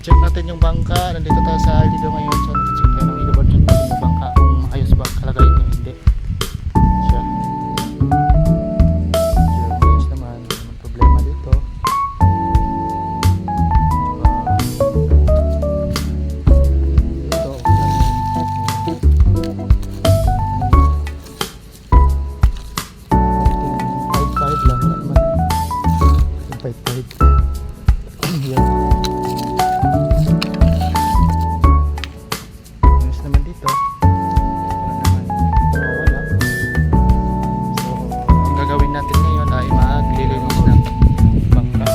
check natin yung bangka. Nandito tayo sa Aldido ngayon. So nag-check tayo ng ilabot natin yung bangka kung ayos ba kalagayan niya, hindi siya. So ayos naman, walang problema dito. Dito okay lang yan. 5.5 lang, wala naman 5.5. Yan. Ayos naman dito. Wala naman wala. So ang gagawin natin ngayon ay maglilinis ng bangka.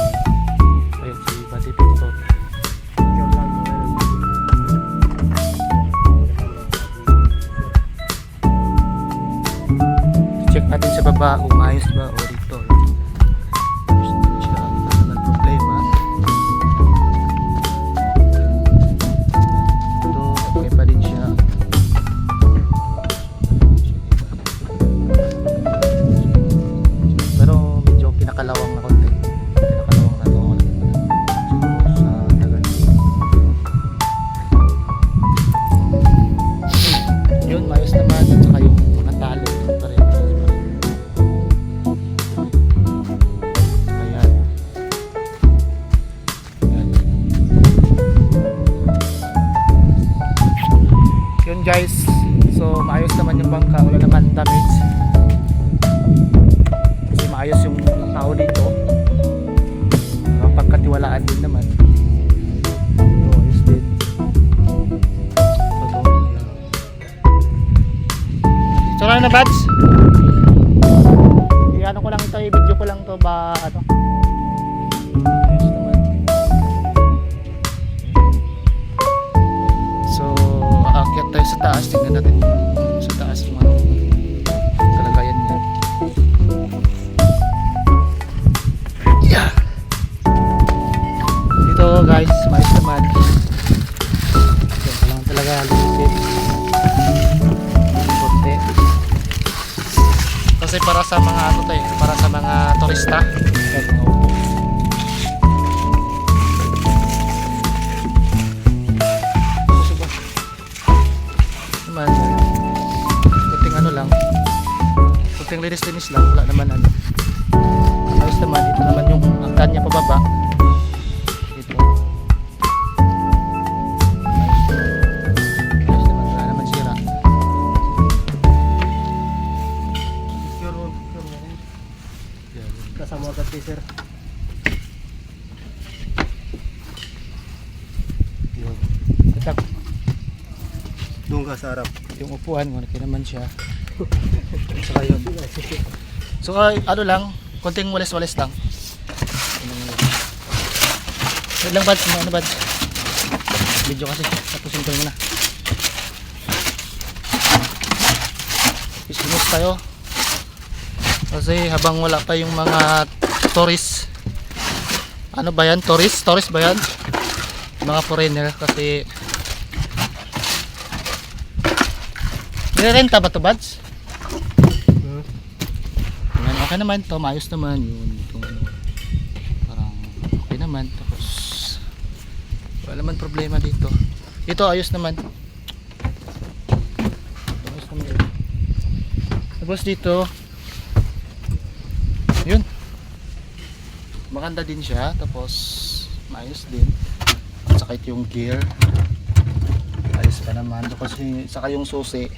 Ayun si Pati Pinto. Check natin sa baba kung ayos ba o dito. Ayos naman siya, wala naman problema. Ito okay pa din siya. Pero medyo kinakalawang na konti. Kinakalawang na ito. Siguro sa tagal. Yun, mayos naman. At saka yung mga tali pa rin. Ayan. Ayan. Yun guys. So maayos naman yung bangka. Wala naman damage. Kasi maayos yung tao dito. Pagkatiwalaan din naman. Ito ayos din. Ito. Ayan. Sarang na Bads? I-ano ko lang ito, i-video ko lang to ba ano? Ayos naman. So, aakyat tayo sa taas, tingnan natin sa taas yung ano, kalagayan niya. Yeah! Dito guys, mais naman. So, kailangan talaga linisin. Konti. Kasi para sa mga ano to eh, para sa mga turista. Ayan, mga upo. Gusto ba? Naman, kunting ano lang, kunting linis-linis lang, wala naman ano. Ayos naman, ito naman yung hagdan niya pababa. Ito. Ayos naman, wala naman sira. Kasama agad kay sir. Yun. Tatak, Doon ka sa harap. yung upuan, malaki naman siya. Saka yun. So ano lang, konting walis-walis lang. Wait lang Bads, ano Bads? Video kasi, tapusin ko muna. Isinus tayo. Kasi habang wala pa yung mga tourist, ano ba yan? Tourist ba yan? Mga foreigner kasi nirerenta ba to Bads? Yan, okay naman to, maayos naman yun. Itong, parang okay naman. Tapos wala naman problema dito. Ito ayos naman. Ayos naman yun. Tapos dito yun, maganda din siya, tapos maayos din. At saka ito yung gear, ayos pa naman. Kasi saka yung susi,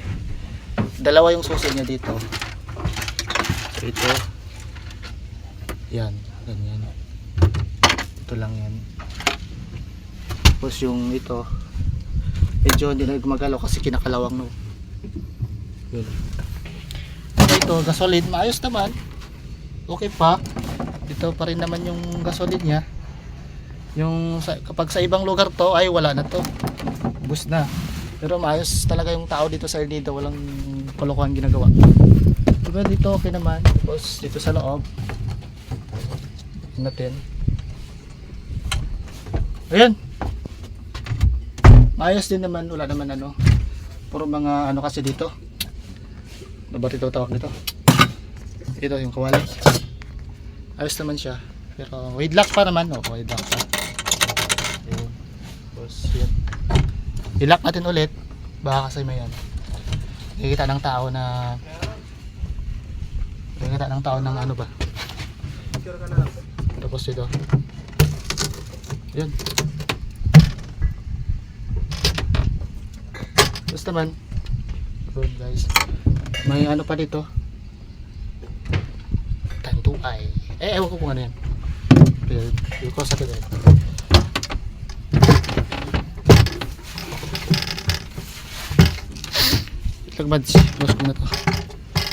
dalawa yung susi niya dito. So ito, yan, ganyan. Ito lang yan. Tapos yung ito, medyo hindi na gumagalaw kasi kinakalawang no. Yun. Ito, gasoline, maayos naman. Okay pa. Dito pa rin naman yung gasoline niya. Yung kapag sa ibang lugar to ay wala na to. Bus na. Pero maayos talaga yung tao dito sa Aldido, walang kalokohan ginagawa. Diba dito okay naman. Tapos dito sa loob natin. Ayan. Maayos din naman, wala naman ano. Puro mga ano kasi dito. Ano ba ito tawag dito? Ito yung kawali. Ayos naman siya. Pero wide lock pa naman. O, wide lock pa. Ayun. Yun. I-lock natin ulit. Baka kasi may ano. Nakikita ng tao na ng ano ba. Sure ka na lang. Tapos ito. Yun. Tapos naman. Good guys. May ano pa dito. Tantuay. Ewan ko kung ano yan. Yung ko sa ito. Tagmads. Close ko na to.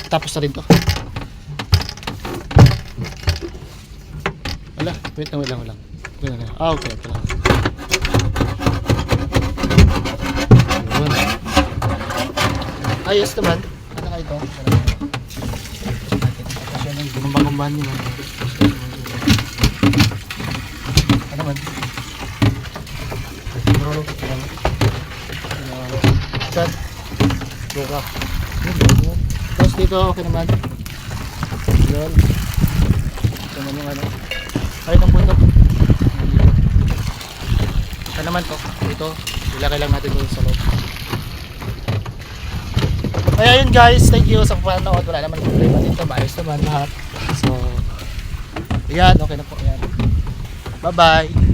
Tapos na rin to. Wala. Wait lang. Okay. Ito lang. Yun. Ayos naman. Ano ka ito? Tapos yan ang gumbang-gumbahan nyo. Ano man? Chat. Buka. Tapos dito okay naman. Yun. Ito naman yung ano. Kahit ang bundok. Ito naman to. Ito. Ilagay lang natin doon sa loob. Kaya yun guys, thank you sa panonood. Wala naman problema dito, maayos naman lahat. So, yan, okay na po yan. Bye bye.